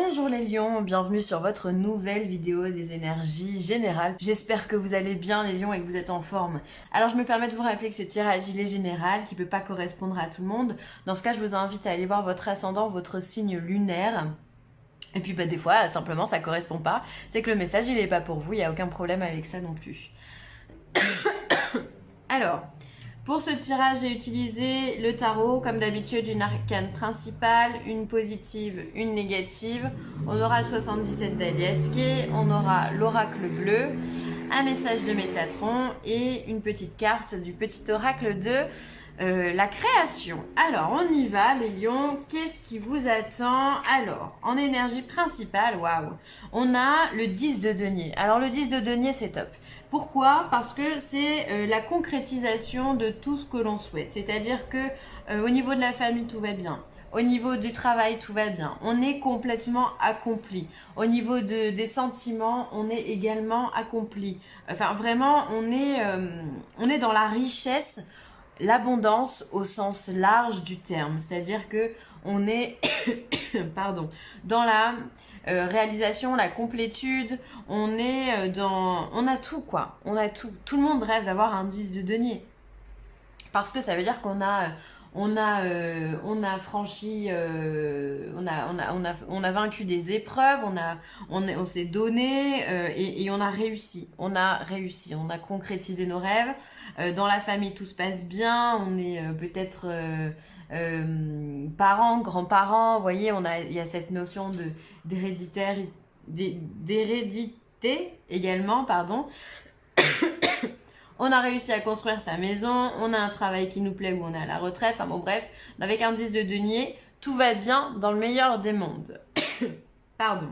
Bonjour les lions, bienvenue sur votre nouvelle vidéo des énergies générales. J'espère que vous allez bien les lions et que vous êtes en forme. Alors je me permets de vous rappeler que ce tirage il est général, qui ne peut pas correspondre à tout le monde. Dans ce cas, je vous invite à aller voir votre ascendant, votre signe lunaire. Et puis des fois, simplement ça ne correspond pas. C'est que le message il n'est pas pour vous, il n'y a aucun problème avec ça non plus. Alors... Pour ce tirage, j'ai utilisé le tarot, comme d'habitude, une arcane principale, une positive, une négative. On aura le 77 d'Aliasquet, on aura l'oracle bleu, un message de Métatron et une petite carte du petit oracle de la création. Alors, on y va les lions, qu'est-ce qui vous attend? Alors, en énergie principale, waouh, on a le 10 de denier. Alors, le 10 de denier, c'est top. Pourquoi? Parce que c'est la concrétisation de tout ce que l'on souhaite. C'est-à-dire que au niveau de la famille, tout va bien. Au niveau du travail, tout va bien. On est complètement accompli. Au niveau des sentiments, on est également accompli. Enfin, vraiment, on est dans la richesse, l'abondance au sens large du terme. C'est-à-dire que on est pardon, dans la réalisation, la complétude, on est on a tout quoi, on a tout. Tout le monde rêve d'avoir un 10 de denier. Parce que ça veut dire qu'on a franchi, on a vaincu des épreuves, on s'est donné et on a réussi. On a concrétisé nos rêves. Dans la famille, tout se passe bien. On est peut-être parents, grands-parents. Vous voyez, il y a cette notion d'hérédité également, pardon. On a réussi à construire sa maison, on a un travail qui nous plaît ou on est à la retraite, enfin bon bref, avec un 10 de denier, tout va bien dans le meilleur des mondes. Pardon.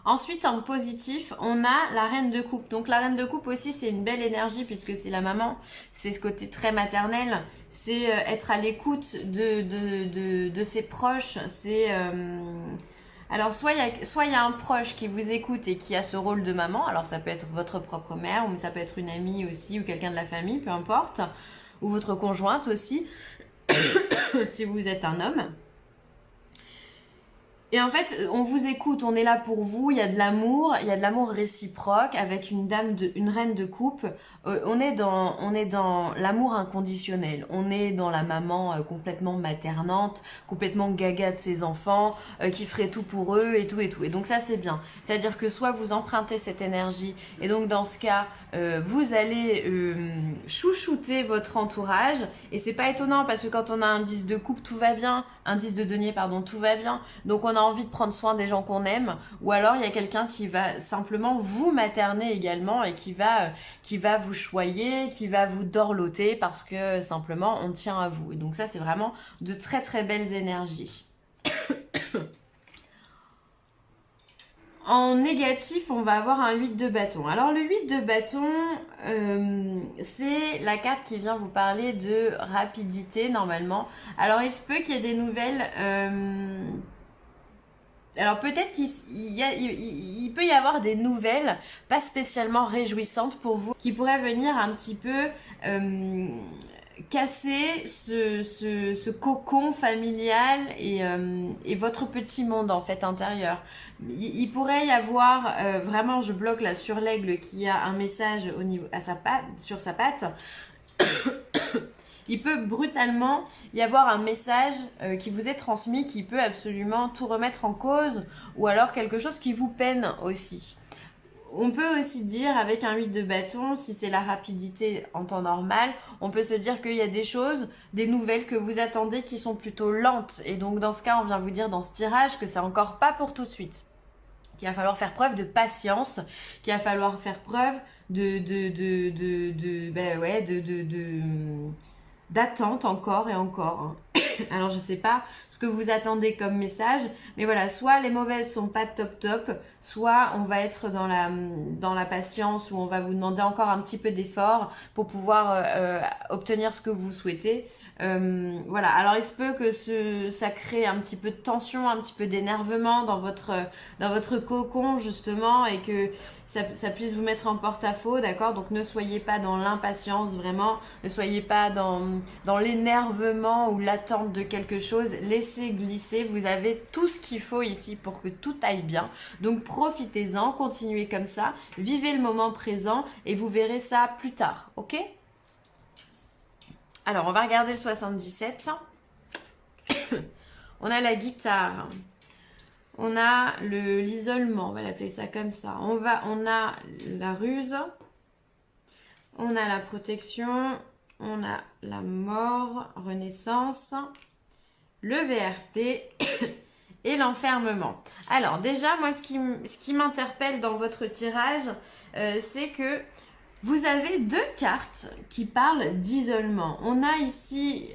Ensuite, en positif, on a la reine de coupe. Donc la reine de coupe aussi, c'est une belle énergie puisque c'est la maman, c'est ce côté très maternel, c'est être à l'écoute de ses proches, c'est... Alors, soit il y a un proche qui vous écoute et qui a ce rôle de maman. Alors, ça peut être votre propre mère, ou ça peut être une amie aussi, ou quelqu'un de la famille, peu importe. Ou votre conjointe aussi, si vous êtes un homme. Et en fait, on vous écoute, on est là pour vous, il y a de l'amour réciproque avec une reine de coupe. On est dans l'amour inconditionnel. On est dans la maman complètement maternante, complètement gaga de ses enfants, qui ferait tout pour eux et tout et tout. Et donc ça c'est bien. C'est-à-dire que soit vous empruntez cette énergie et donc dans ce cas, vous allez chouchouter votre entourage. Et c'est pas étonnant parce que quand on a un 10 de coupe, tout va bien. Un 10 de denier, pardon, tout va bien. Donc on a envie de prendre soin des gens qu'on aime, ou alors il y a quelqu'un qui va simplement vous materner également et qui va vous choyer, qui va vous dorloter parce que simplement on tient à vous. Et donc ça c'est vraiment de très très belles énergies. En négatif, on va avoir un 8 de bâton. Alors le 8 de bâton, c'est la carte qui vient vous parler de rapidité normalement. Alors il se peut qu'il y ait des nouvelles... Alors peut-être qu'il peut y avoir des nouvelles pas spécialement réjouissantes pour vous qui pourraient venir un petit peu casser ce cocon familial et votre petit monde en fait intérieur. Il pourrait y avoir vraiment, je bloque là sur l'aigle qui a un message au niveau sur sa patte. Il peut brutalement y avoir un message qui vous est transmis qui peut absolument tout remettre en cause ou alors quelque chose qui vous peine aussi. On peut aussi dire avec un 8 de bâton, si c'est la rapidité en temps normal, on peut se dire qu'il y a des choses, des nouvelles que vous attendez qui sont plutôt lentes. Et donc dans ce cas, on vient vous dire dans ce tirage que c'est encore pas pour tout de suite. Qu'il va falloir faire preuve de patience, qu'il va falloir faire preuve d'attente encore et encore. Alors je sais pas ce que vous attendez comme message, mais voilà, soit les mauvaises sont pas top, soit on va être dans la patience où on va vous demander encore un petit peu d'effort pour pouvoir obtenir ce que vous souhaitez. Voilà, alors il se peut que ça crée un petit peu de tension, un petit peu d'énervement dans votre cocon justement et que ça puisse vous mettre en porte-à-faux, d'accord? Donc ne soyez pas dans l'impatience vraiment, ne soyez pas dans l'énervement ou l'attente de quelque chose, laissez glisser, vous avez tout ce qu'il faut ici pour que tout aille bien. Donc profitez-en, continuez comme ça, vivez le moment présent et vous verrez ça plus tard, ok? Alors, on va regarder le 77. On a la guitare. On a l'isolement, on va l'appeler ça comme ça. On a la ruse. On a la protection. On a la mort, renaissance. Le VRP et l'enfermement. Alors, déjà, moi, ce qui m'interpelle dans votre tirage, c'est que vous avez deux cartes qui parlent d'isolement. On a ici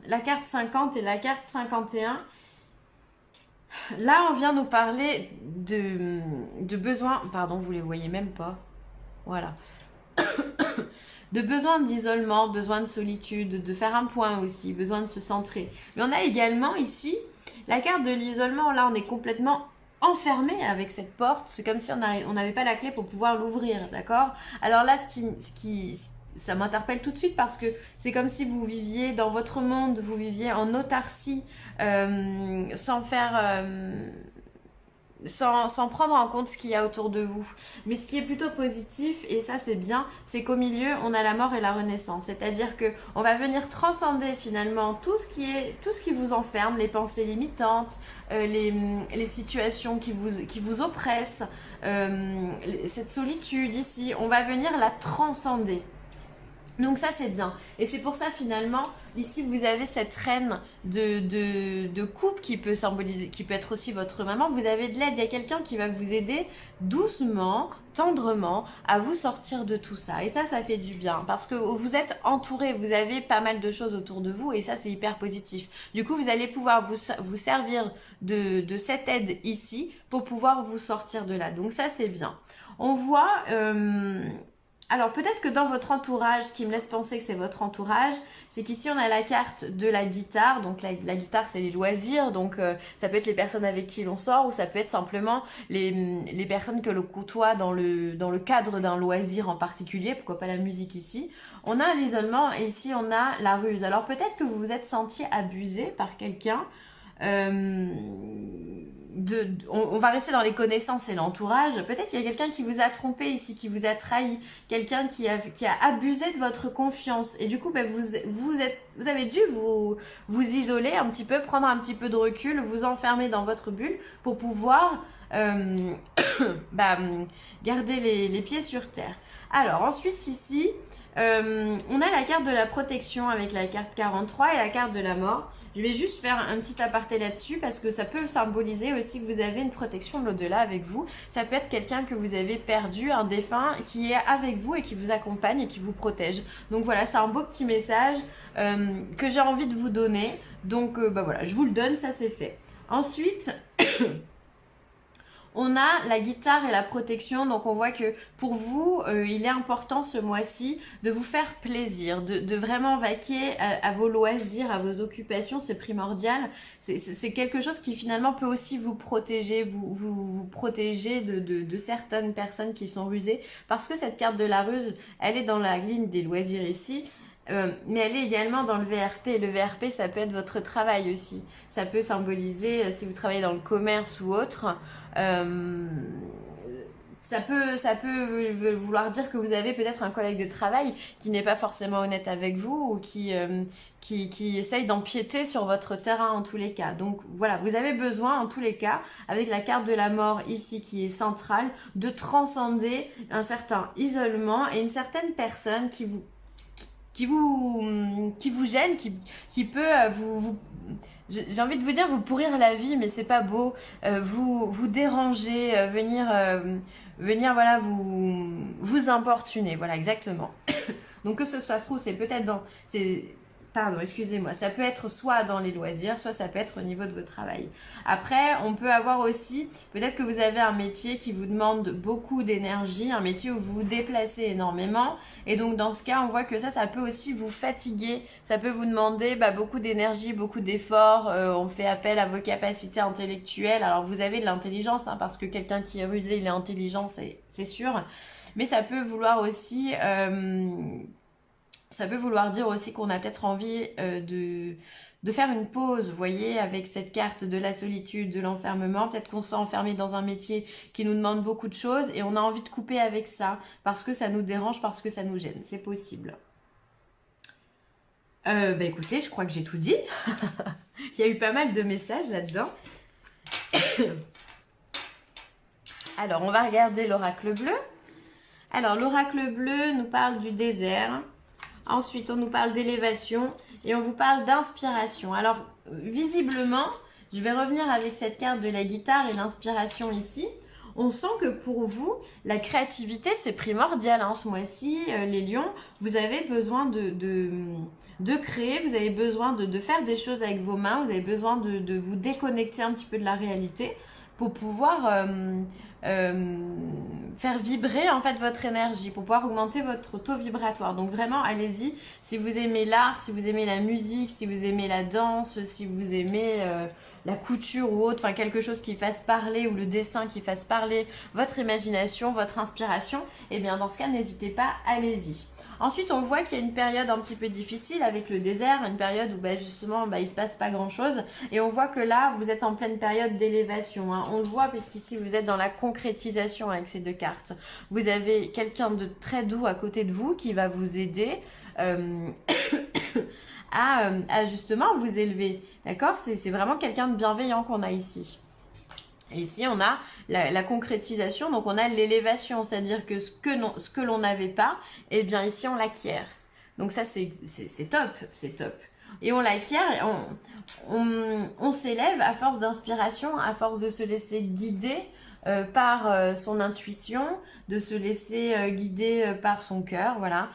la carte 50 et la carte 51. Là, on vient nous parler de besoins... Pardon, vous ne les voyez même pas. Voilà. De besoin d'isolement, besoin de solitude, de faire un point aussi, besoin de se centrer. Mais on a également ici la carte de l'isolement. Là, on est complètement enfermé avec cette porte. C'est comme si on n'avait pas la clé pour pouvoir l'ouvrir, d'accord? Alors là, ça m'interpelle tout de suite parce que c'est comme si vous viviez dans votre monde, vous viviez en autarcie, sans prendre en compte ce qu'il y a autour de vous. Mais ce qui est plutôt positif, et ça c'est bien, c'est qu'au milieu, on a la mort et la renaissance. C'est-à-dire que on va venir transcender finalement tout ce qui vous enferme, les pensées limitantes, les situations qui vous oppressent, cette solitude ici, on va venir la transcender. Donc ça c'est bien. Et c'est pour ça finalement, ici vous avez cette reine de coupe qui peut symboliser, qui peut être aussi votre maman. Vous avez de l'aide, il y a quelqu'un qui va vous aider doucement, tendrement à vous sortir de tout ça. Et ça fait du bien parce que vous êtes entouré, vous avez pas mal de choses autour de vous et ça c'est hyper positif. Du coup vous allez pouvoir vous servir de cette aide ici pour pouvoir vous sortir de là. Donc ça c'est bien. On voit... alors peut-être que dans votre entourage, ce qui me laisse penser que c'est votre entourage, c'est qu'ici on a la carte de la guitare. Donc la guitare c'est les loisirs, donc ça peut être les personnes avec qui l'on sort ou ça peut être simplement les personnes que l'on côtoie dans le cadre d'un loisir en particulier, pourquoi pas la musique ici. On a l'isolement et ici on a la ruse. Alors peut-être que vous vous êtes senti abusé par quelqu'un. On va rester dans les connaissances et l'entourage. Peut-être qu'il y a quelqu'un qui vous a trompé ici, qui vous a trahi, quelqu'un qui a abusé de votre confiance. Et du coup, vous avez dû vous isoler un petit peu, prendre un petit peu de recul, vous enfermer dans votre bulle pour pouvoir garder les pieds sur terre. Alors ensuite ici, on a la carte de la protection avec la carte 43 et la carte de la mort. Je vais juste faire un petit aparté là-dessus parce que ça peut symboliser aussi que vous avez une protection de l'au-delà avec vous. Ça peut être quelqu'un que vous avez perdu, un défunt qui est avec vous et qui vous accompagne et qui vous protège. Donc voilà, c'est un beau petit message que j'ai envie de vous donner. Donc voilà, je vous le donne, ça c'est fait. Ensuite... on a la guitare et la protection, donc on voit que pour vous, il est important ce mois-ci de vous faire plaisir, de vraiment vaquer à vos loisirs, à vos occupations, c'est primordial. C'est quelque chose qui finalement peut aussi vous protéger, vous protéger de certaines personnes qui sont rusées, parce que cette carte de la ruse, elle est dans la ligne des loisirs ici. Mais elle est également dans le VRP. Le VRP, ça peut être votre travail aussi. Ça peut symboliser, si vous travaillez dans le commerce ou autre, ça peut vouloir dire que vous avez peut-être un collègue de travail qui n'est pas forcément honnête avec vous ou qui essaye d'empiéter sur votre terrain en tous les cas. Donc voilà, vous avez besoin en tous les cas, avec la carte de la mort ici qui est centrale, de transcender un certain isolement et une certaine personne qui vous gêne, qui peut j'ai envie de vous dire vous pourrir la vie, mais c'est pas beau, vous déranger, venir voilà vous importuner, voilà exactement. Donc que ce soit se trouve, c'est peut-être Pardon, excusez-moi, ça peut être soit dans les loisirs, soit ça peut être au niveau de votre travail. Après, on peut avoir aussi, peut-être que vous avez un métier qui vous demande beaucoup d'énergie, un métier où vous vous déplacez énormément. Et donc, dans ce cas, on voit que ça peut aussi vous fatiguer. Ça peut vous demander beaucoup d'énergie, beaucoup d'efforts. On fait appel à vos capacités intellectuelles. Alors, vous avez de l'intelligence, hein, parce que quelqu'un qui est rusé, il est intelligent, c'est sûr. Mais ça peut vouloir aussi... ça peut vouloir dire aussi qu'on a peut-être envie de faire une pause, vous voyez, avec cette carte de la solitude, de l'enfermement. Peut-être qu'on s'est enfermé dans un métier qui nous demande beaucoup de choses et on a envie de couper avec ça parce que ça nous dérange, parce que ça nous gêne. C'est possible. Écoutez, je crois que j'ai tout dit. Il y a eu pas mal de messages là-dedans. Alors, on va regarder l'oracle bleu. Alors, l'oracle bleu nous parle du désert. Ensuite, on nous parle d'élévation et on vous parle d'inspiration. Alors, visiblement, je vais revenir avec cette carte de la guitare et l'inspiration ici. On sent que pour vous, la créativité, c'est primordial. Hein. Ce mois-ci, les lions, vous avez besoin de créer, vous avez besoin de faire des choses avec vos mains, vous avez besoin de vous déconnecter un petit peu de la réalité pour pouvoir... faire vibrer en fait votre énergie, pour pouvoir augmenter votre taux vibratoire. Donc vraiment, allez-y. Si vous aimez l'art, si vous aimez la musique, si vous aimez la danse, si vous aimez la couture ou autre, enfin quelque chose qui fasse parler, ou le dessin qui fasse parler votre imagination, votre inspiration, et bien dans ce cas, n'hésitez pas, allez-y. Ensuite, on voit qu'il y a une période un petit peu difficile avec le désert, une période où justement il ne se passe pas grand-chose. Et on voit que là, vous êtes en pleine période d'élévation. Hein. On le voit puisqu'ici, vous êtes dans la concrétisation avec ces deux cartes. Vous avez quelqu'un de très doux à côté de vous qui va vous aider à justement vous élever. D'accord? C'est vraiment quelqu'un de bienveillant qu'on a ici. Et ici, on a la concrétisation, donc on a l'élévation, c'est-à-dire que ce que l'on n'avait pas, eh bien ici, on l'acquiert. Donc ça, c'est top, c'est top. Et on l'acquiert, on s'élève à force d'inspiration, à force de se laisser guider par son intuition, de se laisser guider par son cœur, voilà.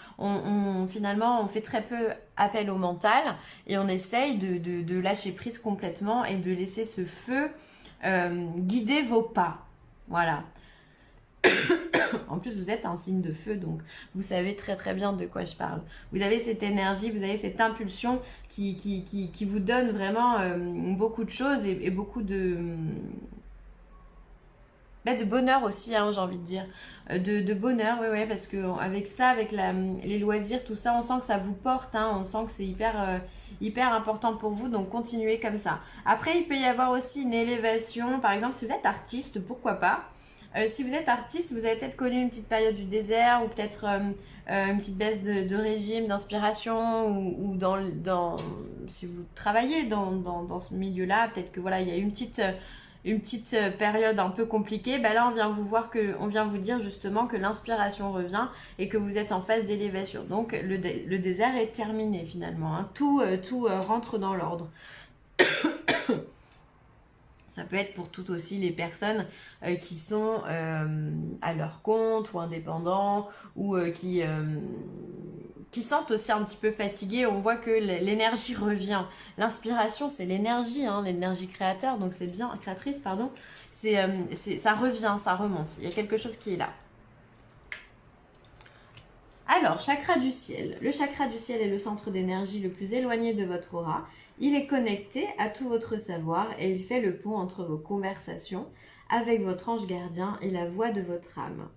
Finalement, on fait très peu appel au mental et on essaye de lâcher prise complètement et de laisser ce feu guider vos pas, voilà. En plus, vous êtes un signe de feu, donc vous savez très très bien de quoi je parle. Vous avez cette énergie, vous avez cette impulsion qui vous donne vraiment beaucoup de choses et beaucoup de bonheur aussi, hein, j'ai envie de dire. De bonheur, oui, parce que avec ça, avec les loisirs, tout ça, on sent que ça vous porte, hein, on sent que c'est hyper important pour vous, donc continuez comme ça. Après, il peut y avoir aussi une élévation, par exemple, si vous êtes artiste, pourquoi pas. Si vous êtes artiste, vous avez peut-être connu une petite période du désert ou peut-être une petite baisse de régime, d'inspiration ou si vous travaillez dans ce milieu-là, peut-être que voilà, il y a une petite période un peu compliquée, là on vient vous dire justement que l'inspiration revient et que vous êtes en phase d'élévation. Donc le désert est terminé finalement, hein. Tout rentre dans l'ordre. Ça peut être pour toutes aussi les personnes qui sont à leur compte ou indépendants ou qui sentent aussi un petit peu fatigués. On voit que l'énergie revient. L'inspiration, c'est l'énergie, hein, l'énergie créateur, donc c'est bien, créatrice, pardon. Ça revient, ça remonte. Il y a quelque chose qui est là. Alors, chakra du ciel. Le chakra du ciel est le centre d'énergie le plus éloigné de votre aura. Il est connecté à tout votre savoir et il fait le pont entre vos conversations avec votre ange gardien et la voix de votre âme.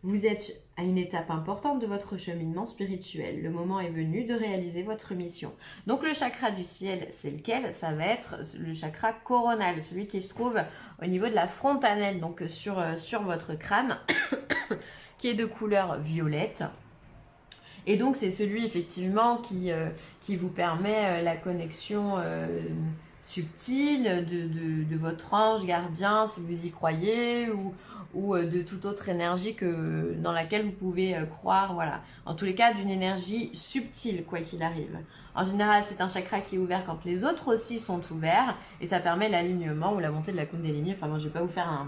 Vous êtes à une étape importante de votre cheminement spirituel. Le moment est venu de réaliser votre mission. Donc le chakra du ciel, c'est lequel? Ça va être le chakra coronal, celui qui se trouve au niveau de la frontanelle, donc sur votre crâne, qui est de couleur violette. Et donc c'est celui effectivement qui vous permet la connexion subtile de votre ange gardien, si vous y croyez, ou de toute autre énergie dans laquelle vous pouvez croire, voilà. En tous les cas, d'une énergie subtile, quoi qu'il arrive. En général, c'est un chakra qui est ouvert quand les autres aussi sont ouverts, et ça permet l'alignement ou la montée de la Kundalini. Enfin, moi, je ne vais pas vous faire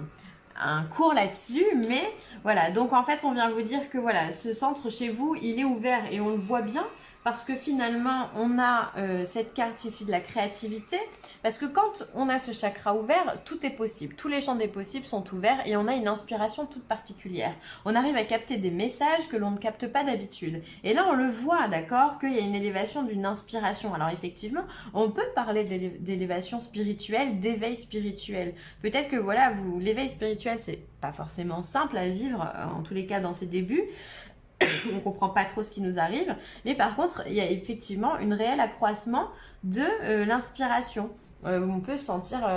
un cours là-dessus, mais voilà. Donc, en fait, on vient vous dire que voilà, ce centre chez vous, il est ouvert, et on le voit bien, parce que finalement, on a cette carte ici de la créativité, parce que quand on a ce chakra ouvert, tout est possible. Tous les champs des possibles sont ouverts et on a une inspiration toute particulière. On arrive à capter des messages que l'on ne capte pas d'habitude. Et là, on le voit, d'accord, qu'il y a une élévation d'une inspiration. Alors effectivement, on peut parler d'élévation spirituelle, d'éveil spirituel. Peut-être que voilà, l'éveil spirituel, c'est pas forcément simple à vivre, en tous les cas dans ses débuts. On ne comprend pas trop ce qui nous arrive, mais par contre, il y a effectivement un réel accroissement de l'inspiration. On peut se sentir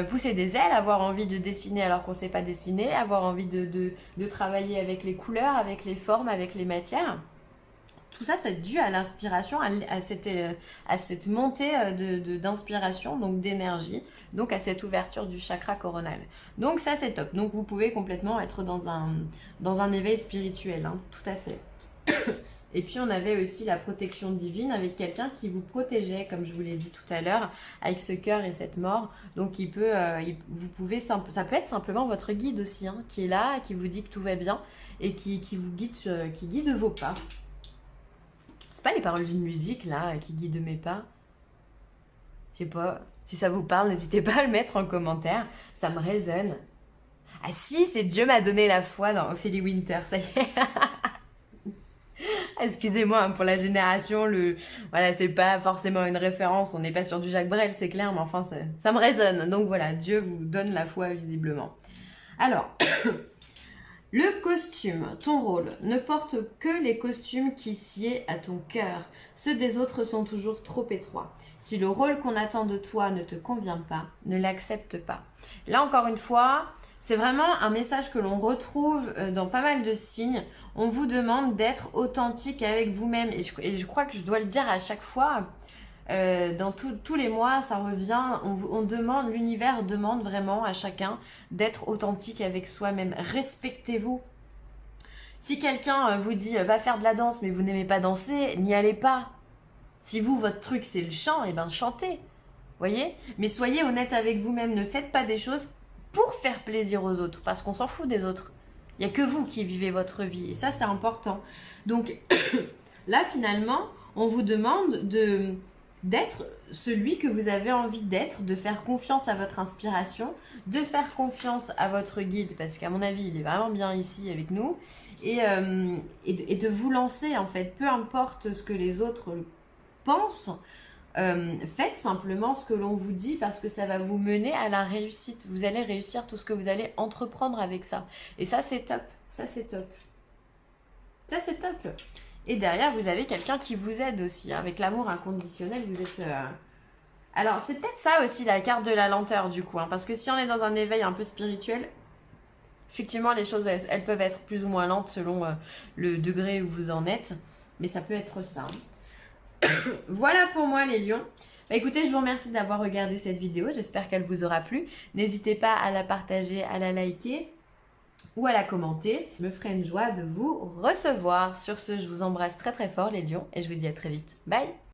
pousser des ailes, avoir envie de dessiner alors qu'on ne sait pas dessiner, avoir envie de travailler avec les couleurs, avec les formes, avec les matières. Tout ça, c'est dû à l'inspiration, à cette montée d'inspiration, donc d'énergie, donc à cette ouverture du chakra coronal. Donc ça, c'est top. Donc vous pouvez complètement être dans un éveil spirituel, hein, tout à fait. Et puis on avait aussi la protection divine avec quelqu'un qui vous protégeait, comme je vous l'ai dit tout à l'heure, avec ce cœur et cette mort. Donc ça peut être simplement votre guide aussi, hein, qui est là, qui vous dit que tout va bien et qui vous guide, qui guide vos pas. C'est pas les paroles d'une musique là qui guide mes pas. Je sais pas. Si ça vous parle, n'hésitez pas à le mettre en commentaire. Ça me résonne. Ah si, c'est Dieu m'a donné la foi dans Ophélie Winter, ça y est. Excusez-moi hein, pour la génération, voilà, c'est pas forcément une référence, on n'est pas sur du Jacques Brel, c'est clair, mais enfin, ça me résonne. Donc voilà, Dieu vous donne la foi visiblement. Alors, le costume, ton rôle, ne porte que les costumes qui sied à ton cœur. Ceux des autres sont toujours trop étroits. Si le rôle qu'on attend de toi ne te convient pas, ne l'accepte pas. Là, encore une fois, c'est vraiment un message que l'on retrouve dans pas mal de signes. On vous demande d'être authentique avec vous-même. Et je crois que je dois le dire à chaque fois. Dans tous les mois, ça revient, on demande, l'univers demande vraiment à chacun d'être authentique avec soi-même. Respectez-vous. Si quelqu'un vous dit va faire de la danse mais vous n'aimez pas danser, n'y allez pas. Si vous, votre truc c'est le chant, et ben chantez. Voyez? Mais soyez honnête avec vous-même, ne faites pas des choses pour faire plaisir aux autres, parce qu'on s'en fout des autres. Il n'y a que vous qui vivez votre vie, et ça c'est important. Donc là finalement, on vous demande d'être celui que vous avez envie d'être, de faire confiance à votre inspiration, de faire confiance à votre guide, parce qu'à mon avis, il est vraiment bien ici avec nous, et de vous lancer en fait, peu importe ce que les autres pensent, faites simplement ce que l'on vous dit parce que ça va vous mener à la réussite. Vous allez réussir tout ce que vous allez entreprendre avec ça. Et ça, c'est top. Ça, c'est top. Ça, c'est top. Et derrière, vous avez quelqu'un qui vous aide aussi. Avec l'amour inconditionnel, vous êtes... Alors, c'est peut-être ça aussi, la carte de la lenteur, du coup. Hein, parce que si on est dans un éveil un peu spirituel, effectivement, les choses, elles peuvent être plus ou moins lentes selon le degré où vous en êtes. Mais ça peut être ça. Voilà pour moi, les lions. Bah, écoutez, je vous remercie d'avoir regardé cette vidéo. J'espère qu'elle vous aura plu. N'hésitez pas à la partager, à la liker ou à la commenter. Je me ferai une joie de vous recevoir. Sur ce, je vous embrasse très très fort les lions et je vous dis à très vite. Bye!